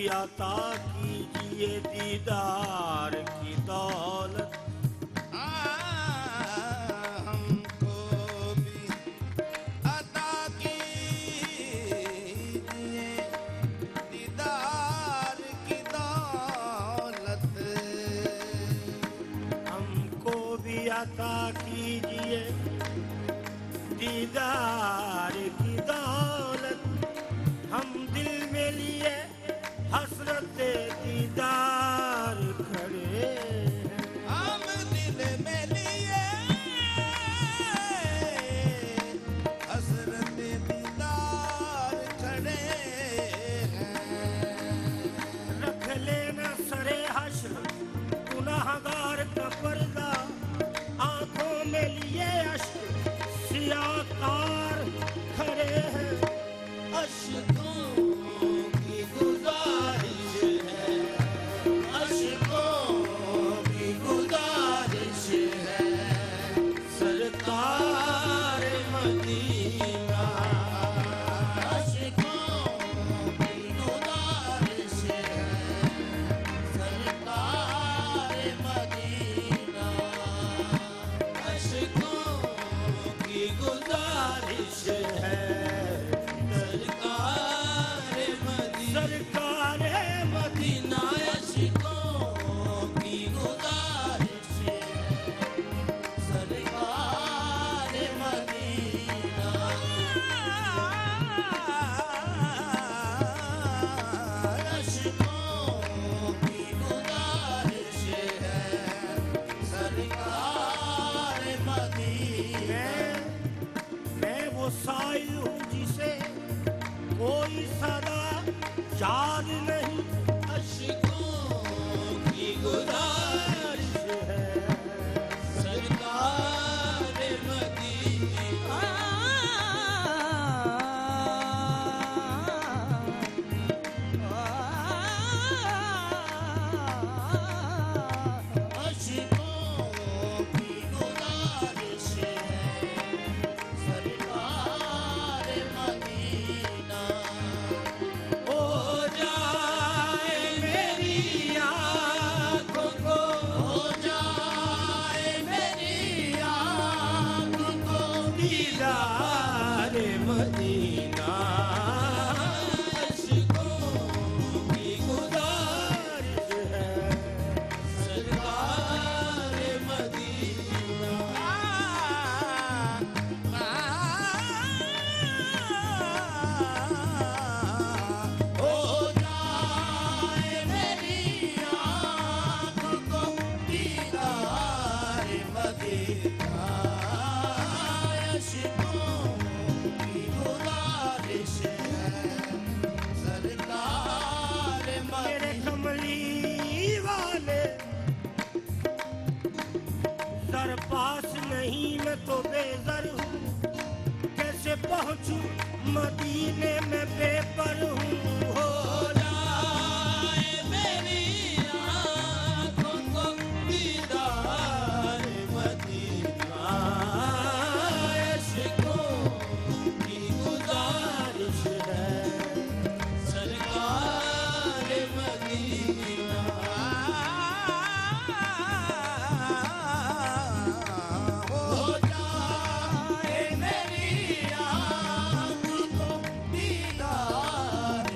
अता कीजिए दीदार की दौलत। हमको भी अता कीजिए दीदार की दौलत। हमको भी अता कीजिए दीदार की दौलत। हम दिल में लिए हसरत दीदार खड़े हैं। हम दिल में लिए हसरत दीदार खड़े हैं। रख लेना सरे हश्र गुनाहगार का पर्दा, आंखों में लिए अश्क सियाकार खड़े हैं। अश्कों की गुजारिश है, अश्कों की गुजारिश है, सरकार मदीना। अश्कों की गुजारिश है, सरकार मदीना। अश्कों की गुजारिश है, सरकार मदीना। सरकार मदीना। अश्कों की गुजारिश है, सरकार मदीना। अश्कों की गुजारिश है, सरकार मदीना। मैं वो साइल हूँ जिसे कोई सदा याद नहीं। अश्कों की गुजारिश है, सरकार मदीना। अश्कों की गुजारिश है, सरकार मदीना। हो जाए मेरी आँखों को, हो जाए मेरी आँखों को दीदार मदीना। अश्कों की गुजारिश है, सरकार मदीना। हो जाए मेरी आँखों को दीदार मदीना। अश्कों की गुजारिश है, सरकार मेरे मदीना। कमली वाले सर पास नहीं, मैं तो बेज़र हूँ। कैसे पहुँचूं मदीने में बेपर हूँ। हो जाए मेरी आँखों को दीदार मदीना। अश्कों की गुजारिश है, सरकार मदीना। हो जाए मेरी आँखों को दीदार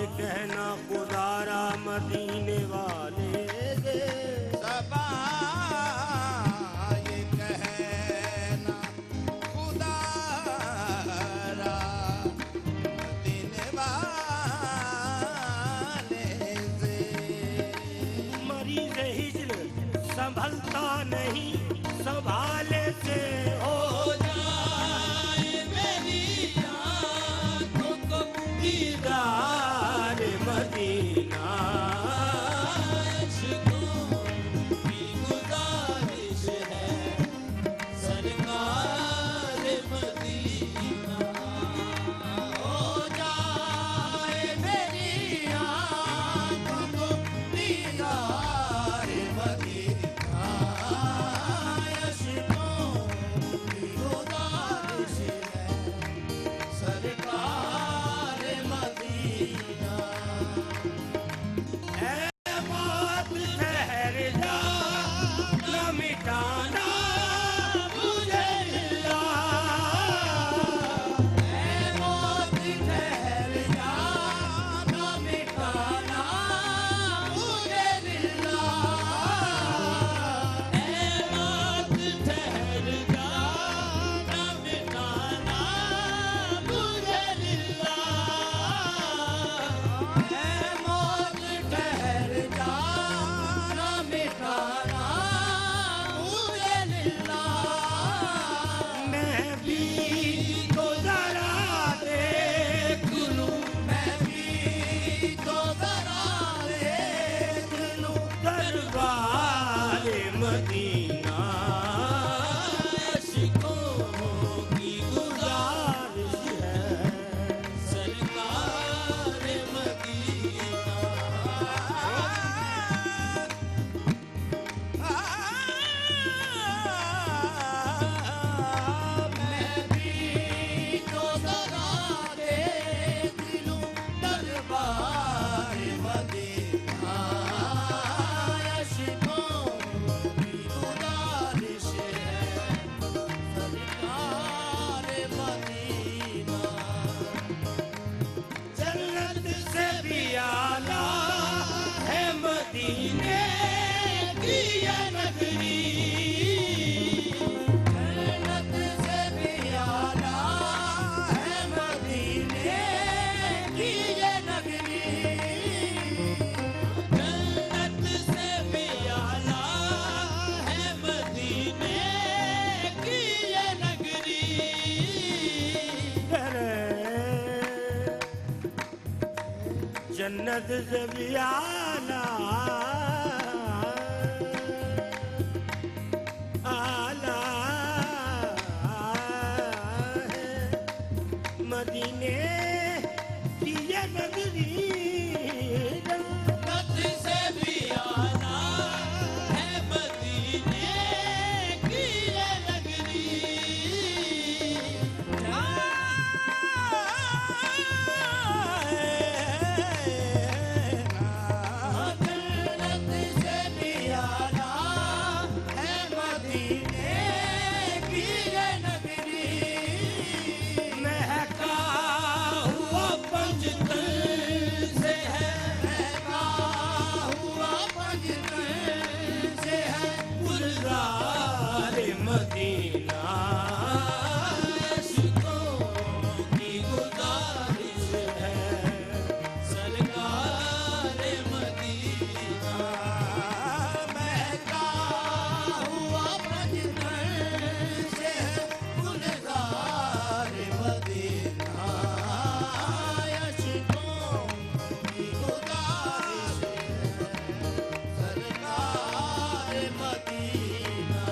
ये कहना गुजारा मदीने वाले से। सबा ये कहना खुदारा मदीने वाले से। मरीज हिज्र संभलता नहीं संभाले से। हो जाए मेरी आँखों को दीदार मदीना इश्कों की गुजारिश है सरकार मदीना। हो जाए मेरी आँखों को दीदार मदीना इश्कों की गुजारिश है सरकार मदीना। ऐ मौत ठहर जा न मिटाना मुझे लिल्ला। ऐ मौत ठहर जा न मिटाना मुझे लिल्ला। ऐ मौत ठहर जा न मिटाना मुझे लिल्ला। ऐ मौत ठहर जा न मिटाना मुझे लिल्ला। मैं भी तो जरा देख लूं मैं भी तो जरा देख लूं दरबार मदीना इश्कों की गुजारिश है सरकार मदीना। मैं भी तो जरा देख लूं दरबार मदीना इश्कों की गुजारिश है सरकार मदीना। जन्नत से भी आला है मदीने की ये नगरी। जन्नत से भी आला है मदीने की ये नगरी। जन्नत से भी आला है मदीने की ये नगरी। जन्नत से भी आला आला है मदीने की ये नगरी। जन्नत से भी आला है मदीने की ये नगरी। जन्नत से भी आला है मदीने की ये नगरी। महका हुआ पंजतन से है महका हुआ पंजतन से है गुलजार मदीना इश्कों की गुजारिश है सरकार मदीना। महका हुआ पंजतन से है गुलजार मदीना इश्कों की गुजारिश है सरकार मदीना।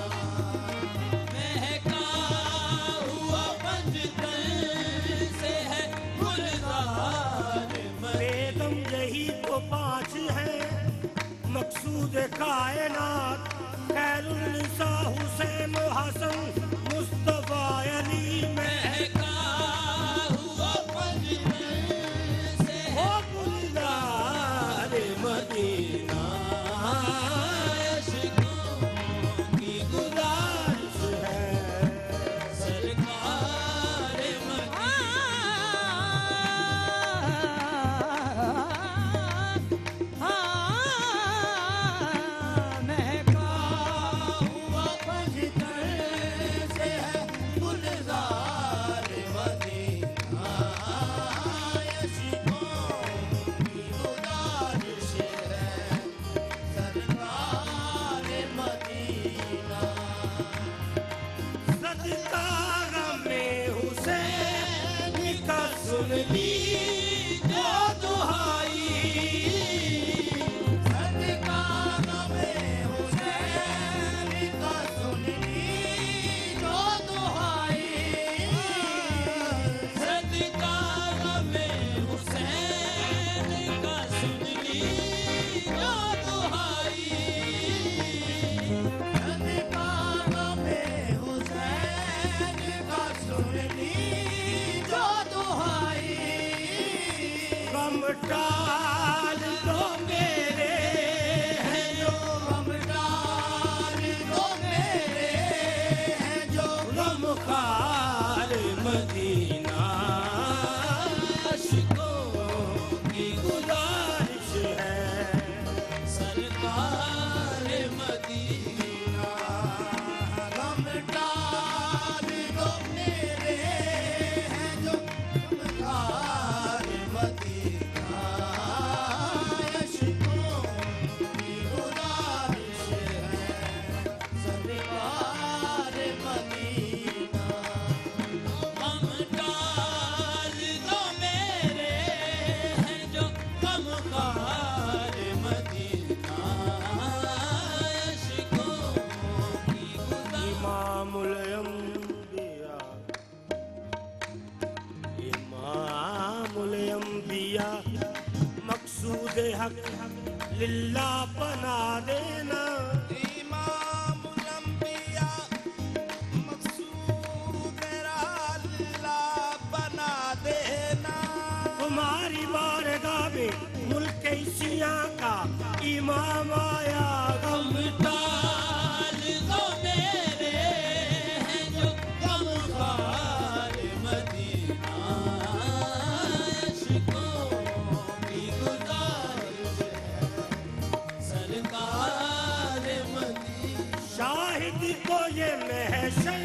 शाहिद को ये महशर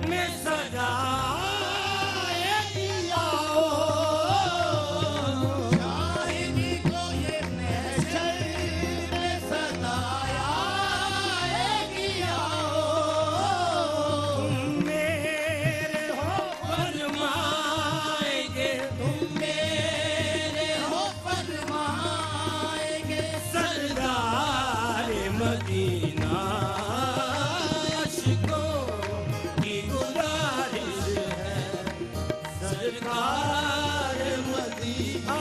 में सजाएगी आओ, शाहिद को ये महशर में सजाएगी आओ, तुम मेरे हो फरमाएंगे, तुम मेरे हो फरमाएंगे, सरदार मदीना अशकों की गुजारिश है, सरकार मदीना।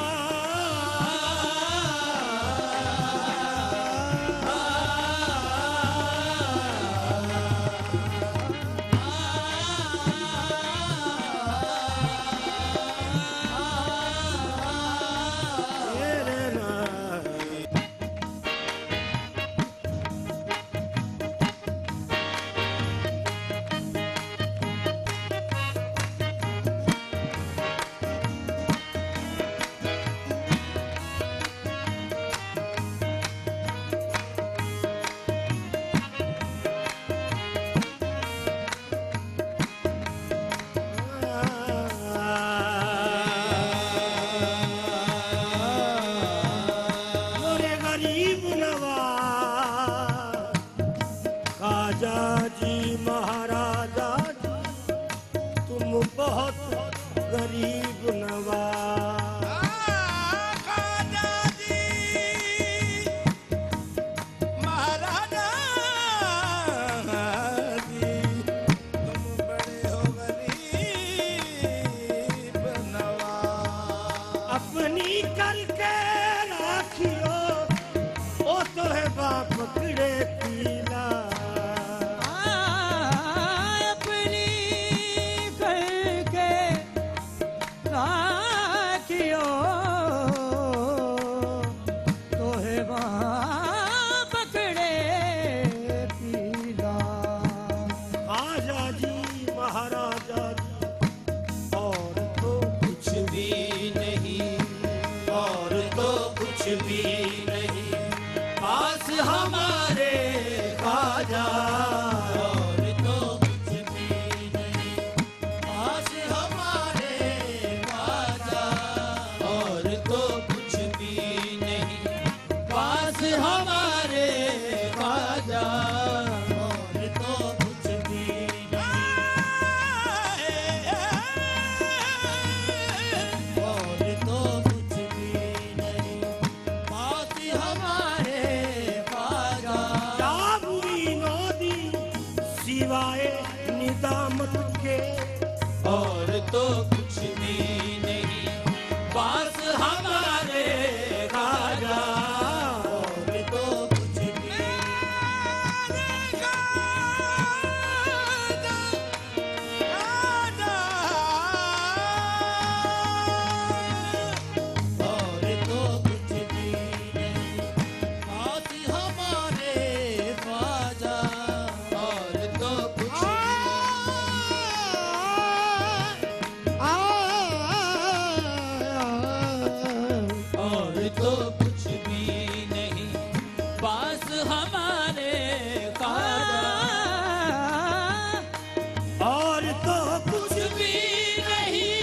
मोरे गरीब नवाज खाजा जी महाराजा जी, तुम बहुत गरीब नवाज। खाजा जी महाराजा जी, तुम बड़े हो गरीब नवाज। अपनी करके राखियो ओ तो है बाप पकड़े पीला, अपनी करके राखियो तो है वहाँ पकड़े पीला। खाजा जी महाराजा जी, और तो कुछ भी नहीं, और तो कुछ भी नहीं, पास हमारे खाजा, और तो कुछ भी नहीं, पास हमारे खाजा, और तो कुछ भी नहीं, पास हमारे खाजा, और तो कुछ भी नहीं, और तो कुछ भी नहीं, पास हमारे खाजा। क्या बुरी नौदी सिवाय निदामत के, और तो कुछ भी नहीं, पास हमारे खाजा, और तो कुछ भी और तो कुछ भी नहीं, पास हमारे खाजा, और तो कुछ और तो कुछ भी नहीं, पास हमारे खाजा, और तो कुछ भी नहीं,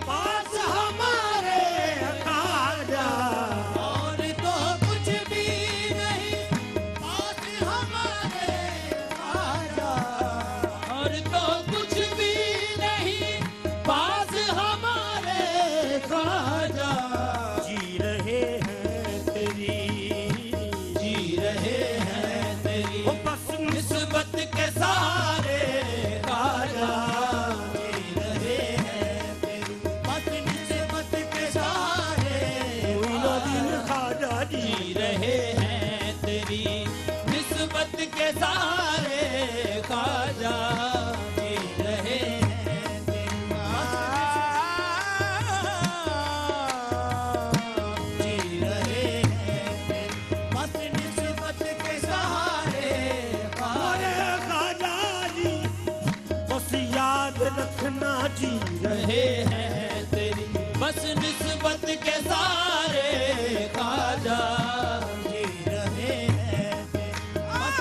पास हमारे खाजा, और तो कुछ भी नहीं, पास हमारे खाजा, और तो कुछ भी नहीं, पास हमारे खाजा। जी रहे हैं तेरी, जी रहे हैं तेरी वो बस निस्बत के सहारे खाजा, जी रहे हैं तेरी बस निस्बत के सहारे मोइनुद्दीन खाजा जी, जी रहे हैं तेरी निस्बत के सहारे खाजा, जी रहे हैं तेरी जी रहे हैं तेरी बस निस्बत के सहारे अरे खाजा जी बस याद रखना जी रहे हैं तेरी बस निस्बत के सहारे खाजा, जी रहे हैं तेरी बस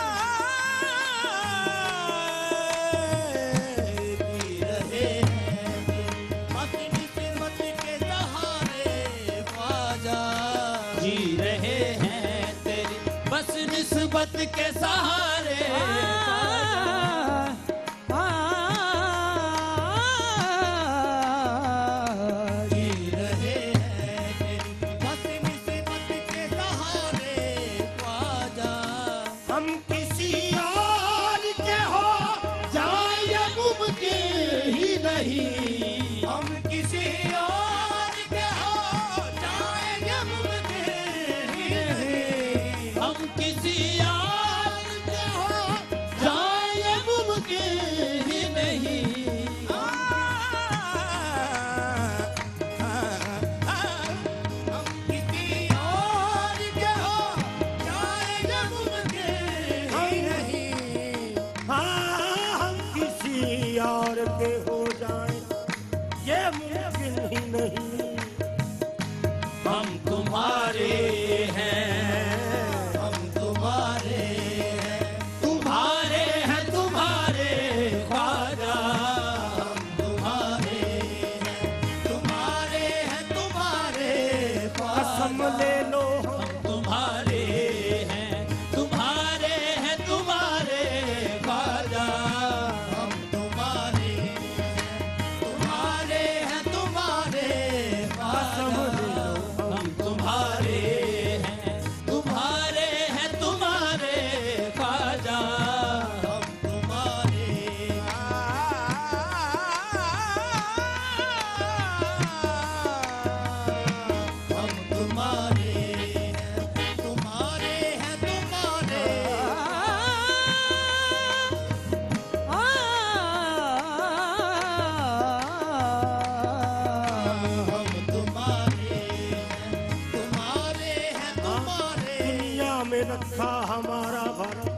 रखा हमारा भरम,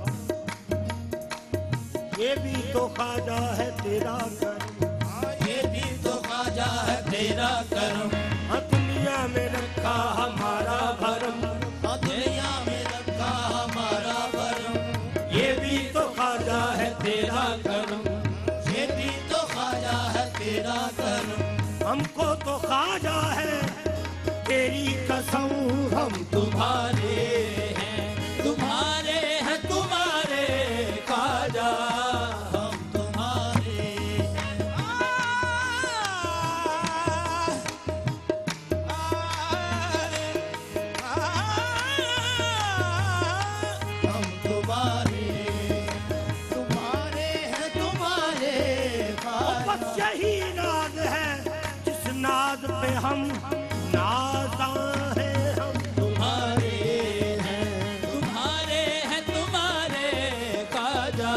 ये भी तो ख्वाजा है तेरा करम, ये भी तो ख्वाजा है तेरा करम। हाँ दुनिया में रखा हमारा भरम, हाँ दुनिया में रखा हमारा भरम, ये भी तो ख्वाजा है तेरा करम, ये भी तो ख्वाजा है तेरा करम। हमको तो ख्वाजा है तेरी कसम, हम तुम्हारे हैं तुम्हारे हैं तुम्हारे ख्वाजा, हम तुम्हारे हैं। हम तुम्हारे तुम्हारे हैं तुम्हारे ख्वाजा। बस यही नाज है जिस नाज पे हम नाज़ा हैं, हम तुम्हारे हैं तुम्हारे हैं तुम्हारे ख्वाजा,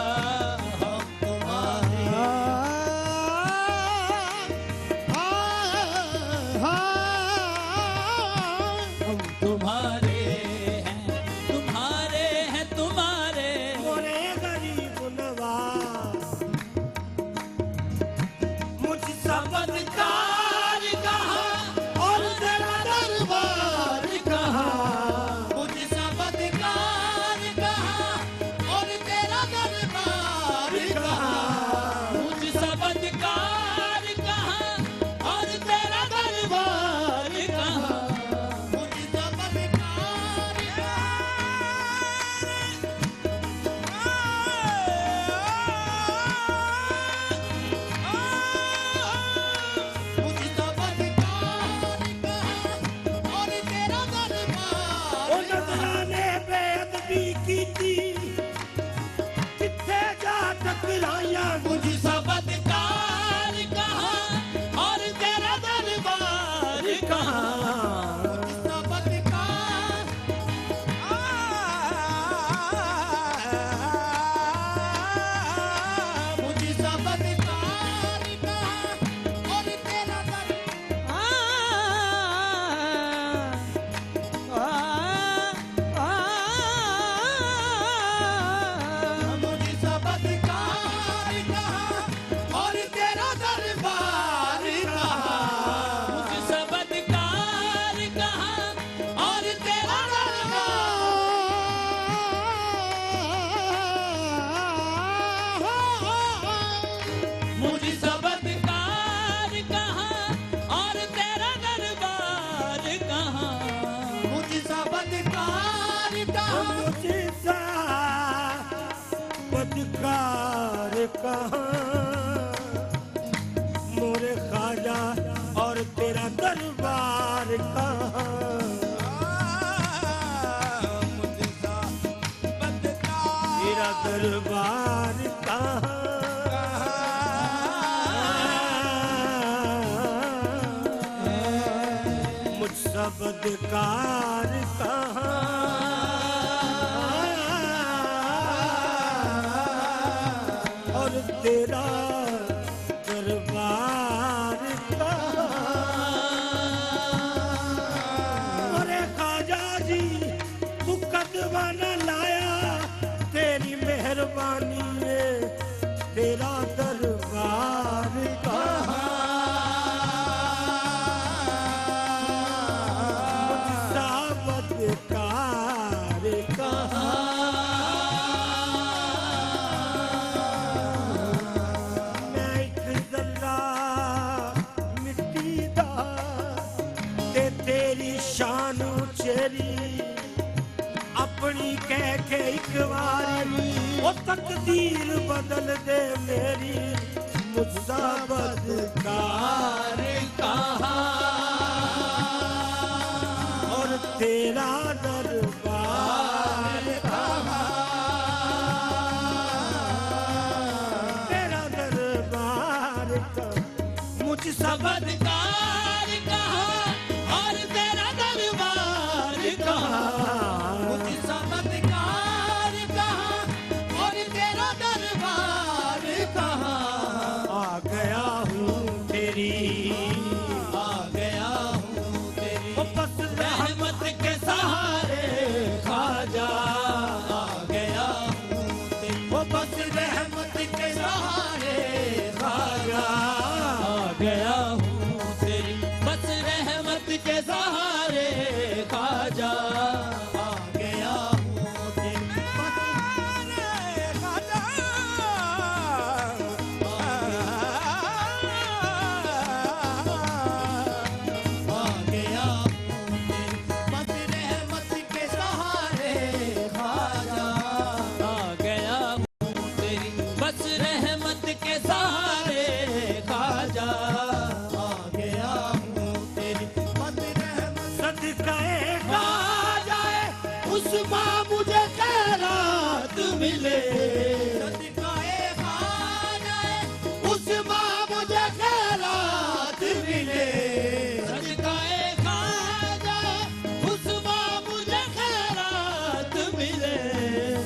हम तुम्हारे हम तुम्हारे हैं तुम्हारे हैं तुम्हारे। मोरे गरीब नवाज मुझ सबदकार कहाँ और तेरा दरबार कहाँ, मुझ सबदकार कहाँ और तेरा दरबार कहाँ, मुझ सबदकार कहाँ और तेरा दरबार कहाँ, मुझ सबदकार मुझ सबदकार कहाँ और तेरा दरबार। ओ नजराने बेअदबी कीती किथे जा टकराया, मुझ सबदकार कहाँ और तेरा दरबार कहाँ, सबदकार मुझ सबदकार कहाँ और तेरा मुझ सबदकार कहाँ और तेरा दरबार कहाँ, मुझ सबदकार कहाँ और तेरा दरबार। मुझ सबदकार कहाँ और तेरा दरबार कहाँ, मुझ सबदकार कहाँ मुझे बदकार कहाँ, मोरे ख्वाजा और तेरा दरबार कहाँ, तेरा दरबार कहाँ, मुझ सबदकार कहाँ और तेरा दरबार कहाँ। अरे ख्वाजा जी तू कदवा न लाया, तेरी मेहरबानी है तेरा दरबार कहाँ, सबदकार कहाँ। मैं एक जर्रा मिट्टी दा ते तेरी शान उचेरी, अपनी कह के एक बारी वो तकदीर बदल दे मेरी, मुझसा बदकार कहाँ और तेरा दरबार कहाँ, तेरा दरबार कहाँ, मुझ सबदकार कहाँ और तेरा दरबार कहाँ, मुझ सबदकार कहाँ और तेरा दरबार कहाँ। आ गया हूँ तेरी, आ गया हूँ तेरी ओ बस रहमत रहमत के सहारे ख्वाजा, बस रहमत के सहारे ख्वाजा आ गया हूँ तेरी बस रहमत के सहारे ख्वाजा आ गया हूँ तेरी बस रहमत के सहारे ख्वाजा आ गया हूँ तेरी बस रहमत सदकाए ख्वाजाए उस्मा मुझे खैरात मिले सदकाए ख्वाजाए उस्मा मुझे खैरात मिले सदकाए ख्वाजाए उस्मा मुझे खैरात मिले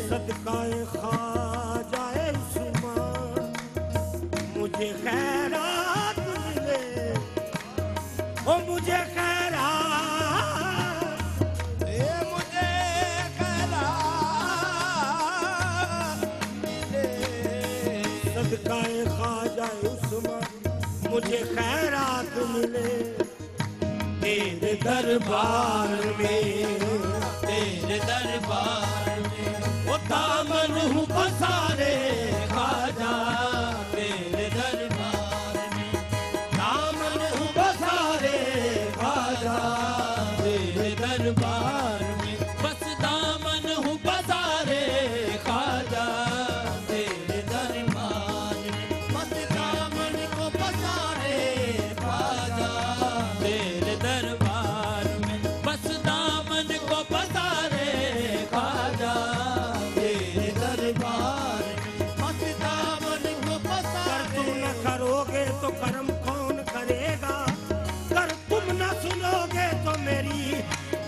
सदकाए ख्वाजाए उस्मान मुझे खैरात मिले ओ मुझे खैरात मुझे खैरात मिले सदकाए ख्वाजाए उस्मान मुझे खैरात मिले तेरे दरबार में तेरे दरबार में वो दामन हूँ पसारे ख्वाजा तेरे दरबार में दामन हूँ पसारे ख्वाजा तेरे दरबार में बस दामन हूँ पसारे ख्वाजा तेरे दरबार में बस दामन को पसारे ख्वाजा तेरे दरबार में बस दामन को पसारे ख्वाजा तेरे दरबार में बस दामन को कर पसारे तुम न करोगे तो कर्म कौन करेगा कर तुम न सुनोगे तो मेरी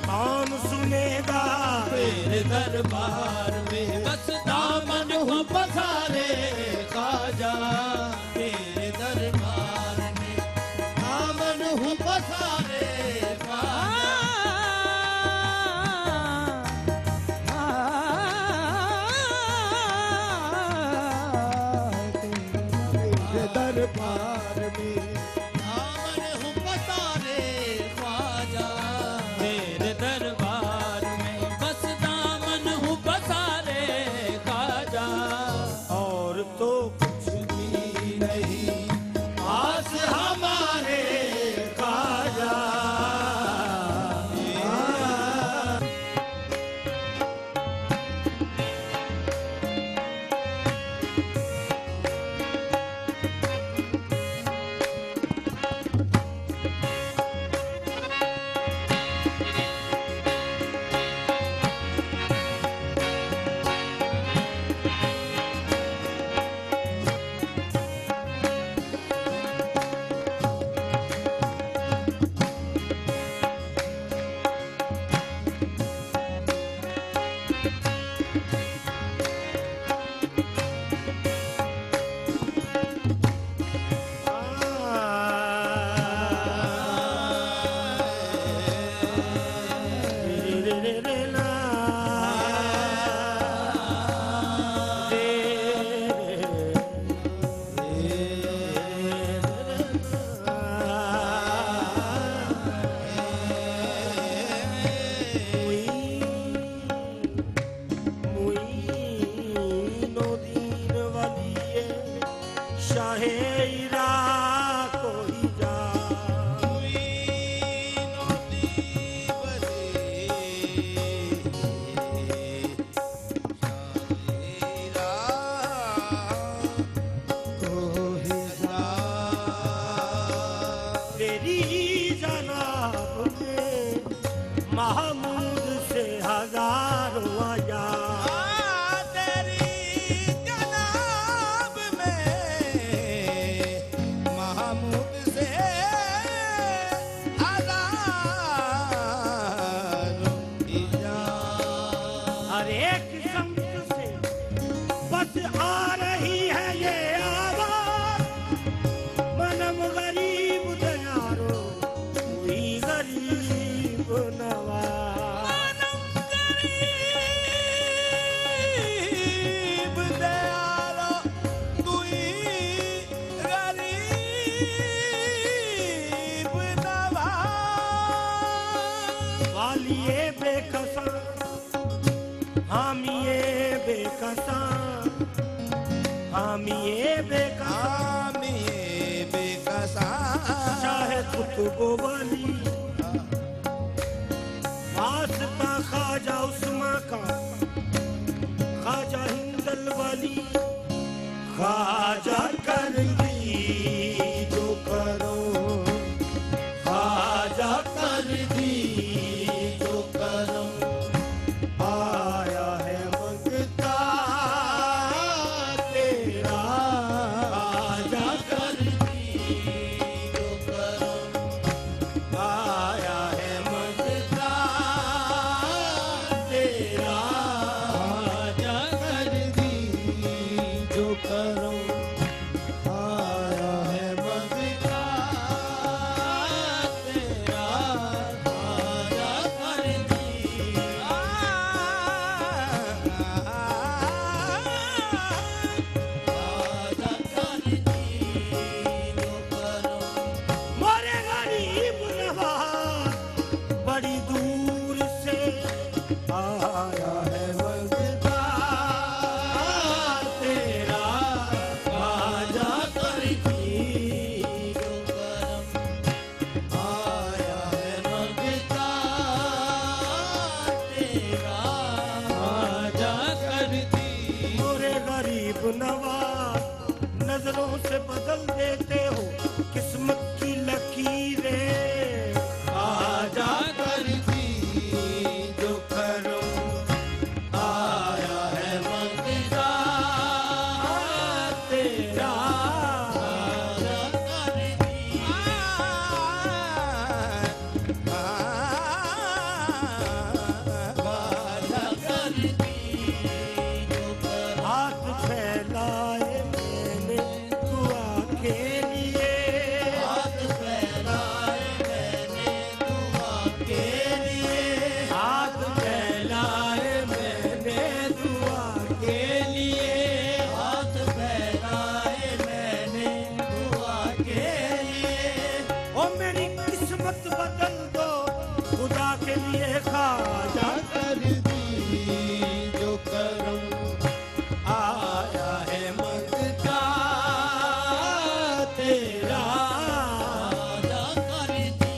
कौन सुनेगा तेरे दरबार में बस दामन हूँ पसारे ख्वाजा तेरे दरबार में दामन हूँ पसारे ख्वाजा दरबार में दामन हूँ पसारे ख्वाजा तेरे दरबार में बस दामन हूँ पसारे ख्वाजा और तो कुछ भी नहीं आस हमारे ख्वाजा महमूद से हजारों हजार तेरी जनाब में महमूद से हजारों इजाज़त। हर एक संत से बस आ रही है ये आवाज मनम गरीब दयारो हुई गरीब नवाज गरीब दया हामिए बेकसा हामिए बेकसा चाहे कुतुबो वाली वास्ता ख्वाजा उस्मा का ख्वाजा हिंदल वाली ख्वाजा कर दी जो करो ख्वाजा कर दी जो करो आया है मंगता तेरा ख्वाजा कर दी जो करो आया है मंगता तेरा ख्वाजा कर दी जो करो आया है मंगता तेरा ख्वाजा कर दी ख्वाजा कर दी जो करो मोरे गरीब नवाज बड़ी दूर से आया है मंगता तेरा ख्वाजा कर दी जो करम आया है मंगता तेरा ख्वाजा कर दी मोरे गरीब नवाज नजरों से बदल देते हो किस्मत की लकीरें ख्वाजा कर दी जो करो आया है मंगता तेरा ख्वाजा कर दी ख्वाजा कर दी जो करो हाथ फैलाए मैंने दुआ के लिए हाथ फैलाए मैंने दुआ के लिए हाथ फैलाए मैंने दुआ के लिए हाथ फैलाए मैंने दुआ के लिए ओ मेरी किस्मत बदल दो खुदा के लिए ख्वाजा कर दी जो करूं आया है मंगता तेरा ख्वाजा कर दी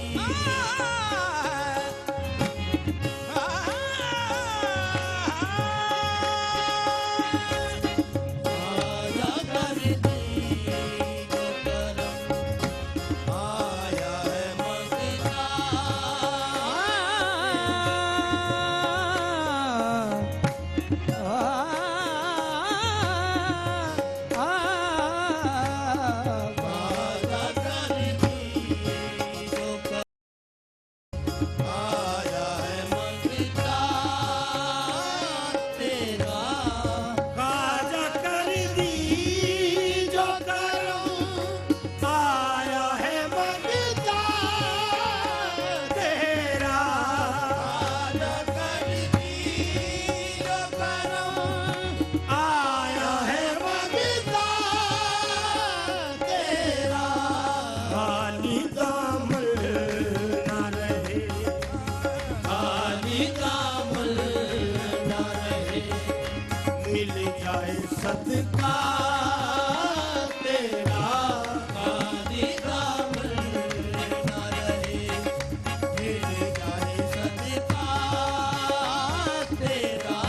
ख्वाजा कर दी जो करम आया है मंगता ख्वाजा कर दी जो करम आया है मंगता तेरा ख्वाजा कर दी जो करम आया है मंगता तेरा ख्वाजा कर दी जो करम आया है मंगता तेरा खाली दामन ना रहे खाली दामन ना रहे मिल जाए सदका तेरा खाली दामन ना रहे मिल जाए सदका तेरा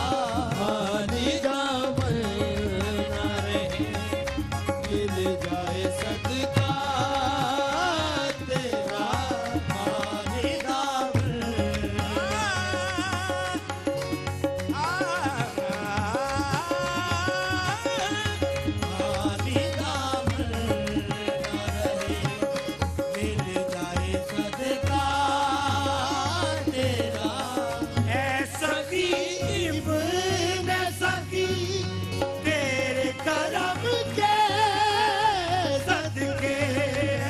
खाली दामन ना रहे मिल जाए सदका तेरा खाली दामन खाली दामन ना रहे मिल जाए सदका तेरा ऐसा की इब्न सकी तेरे करम के सदके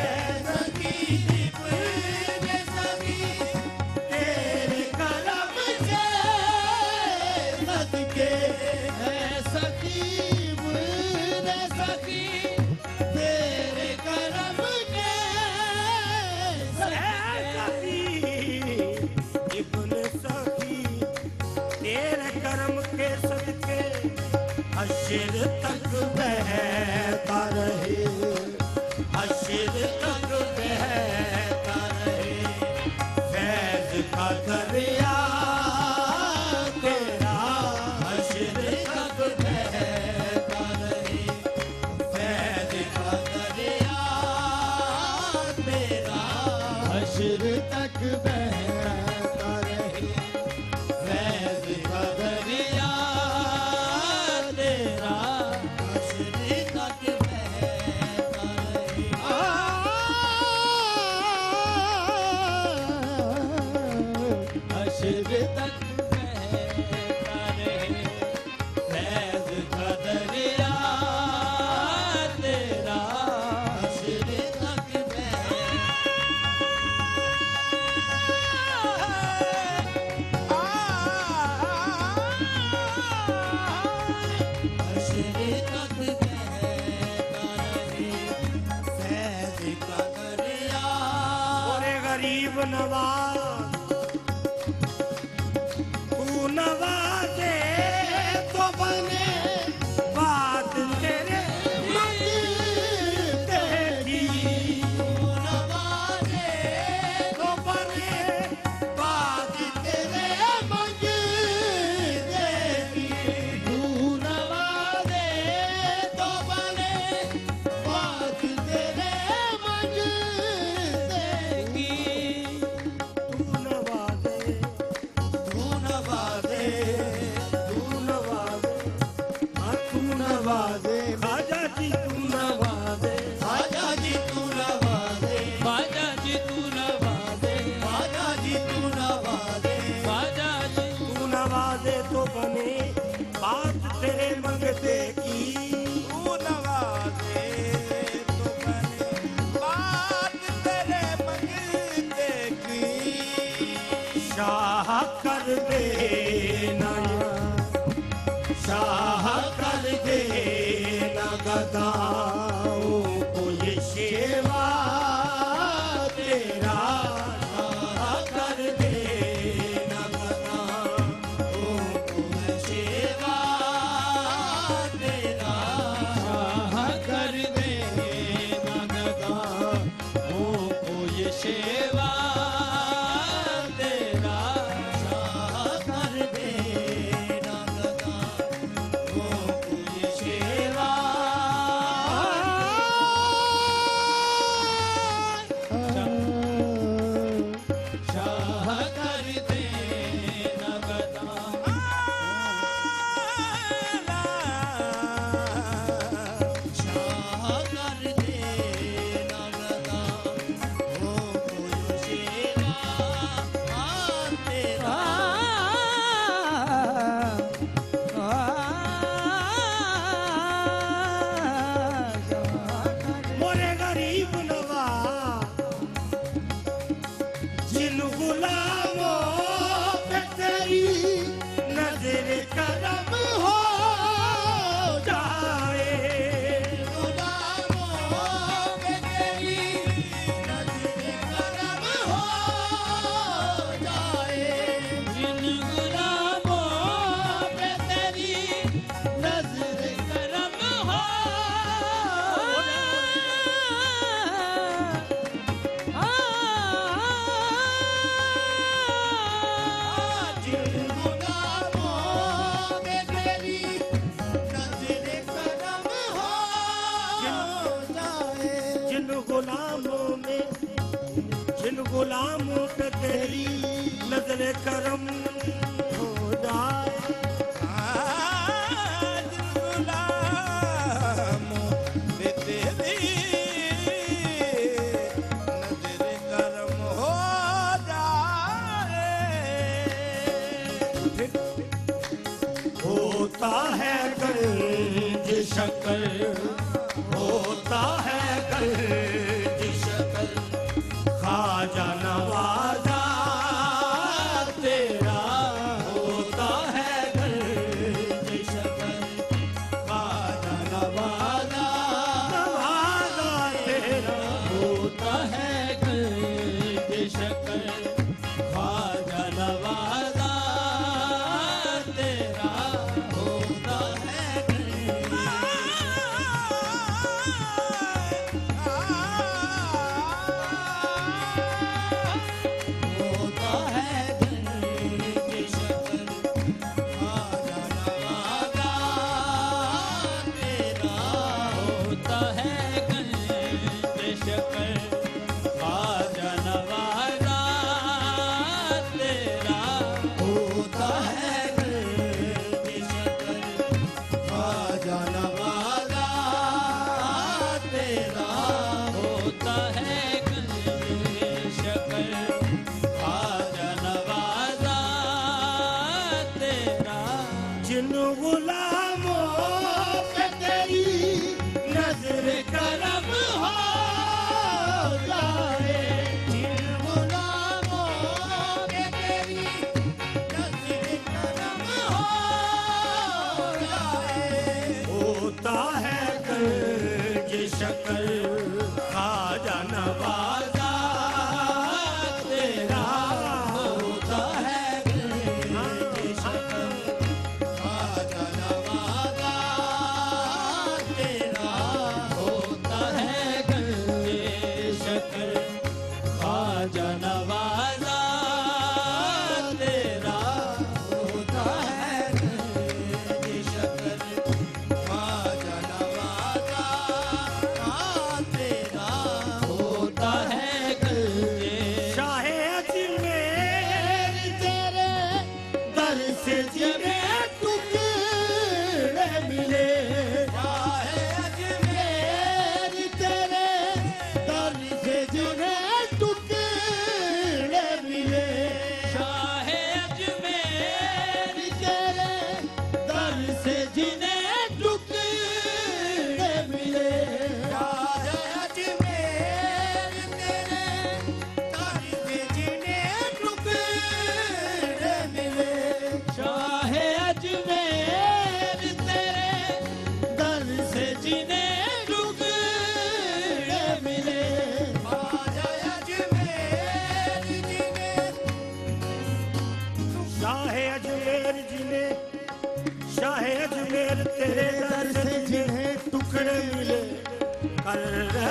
ऐसा की इब्न सकी तेरे करम के सदके ऐसा की इब्न सकी तेरे करम के सदके इब्न सकी तेरे करम के सदके अशर तक बह नवाज तू नवाजे तो बने बात तेरे मंगते की तू नवाजे तो बने बात तेरे मंगते की तू नवाजे तो बने बात तेरे मंगते की तू नवाजे तू नवाजे तू नवाजे हाँ तू नवाजे खाजा जी तू नवाजे खाजा जी तू नवाजे बाजा जी तू नवाजे खाजा जी तू नवाजे बाजा जी तू नवाजे तो बने बात तेरे मंगते की तू नवाजे तो बने बात तेरे मंगते की शाह कर दे शाह कर दे न गदाओं को ये शेवा तेरा शाह कर दे न गदाओं को ये शेवा तेरा शाह कर दे नगदा हो को ये सेवा तेरा शाह कर दे न गदाओं को ये शेवा शाह कर दे नगदा शाह कर दे न गदाओं को ये शेवा तेरा मोरे गरीब नवाज जिन गुलामों पे तेरी नजर करम हो जाए गुलामों पे तेरी नजर करम हो जाए जिन गुलामों पे तेरी नजर करम हो जिन गुलामों पे तेरी नजर करम हो जाए जिन गुलामों में जिन गुलामों पे तेरी नजर करम हो जाए आज गुलामों पे तेरी नजर करम हो जाए होता है गंज शक्ल होता है गंज शक्ल खाजा नवाजा तेरा होता है गंज शक्ल खाजा नवाजा नवाजा तेरा होता है गंज शक्ल ख्वाजा नवाजा तेरा होता है होता है गंज शक्ल खाजा नवाजा तेरा होता है गंज शक्ल ख्वाजा नवाजा तेरा होता है गंज शक्ल खाजा नवाजा तेरा होता है गंज शक्ल ख्वाजा नवाजा तेरा जिन गुलामों पे तेरी नजर करम हो जाए जिन गुलामों पे तेरी नजर करम हो जाए होता है गंज शक्ल खाजा नवाजा अजमेर तेरे दर से जिन्हें टुकड़े मिले कर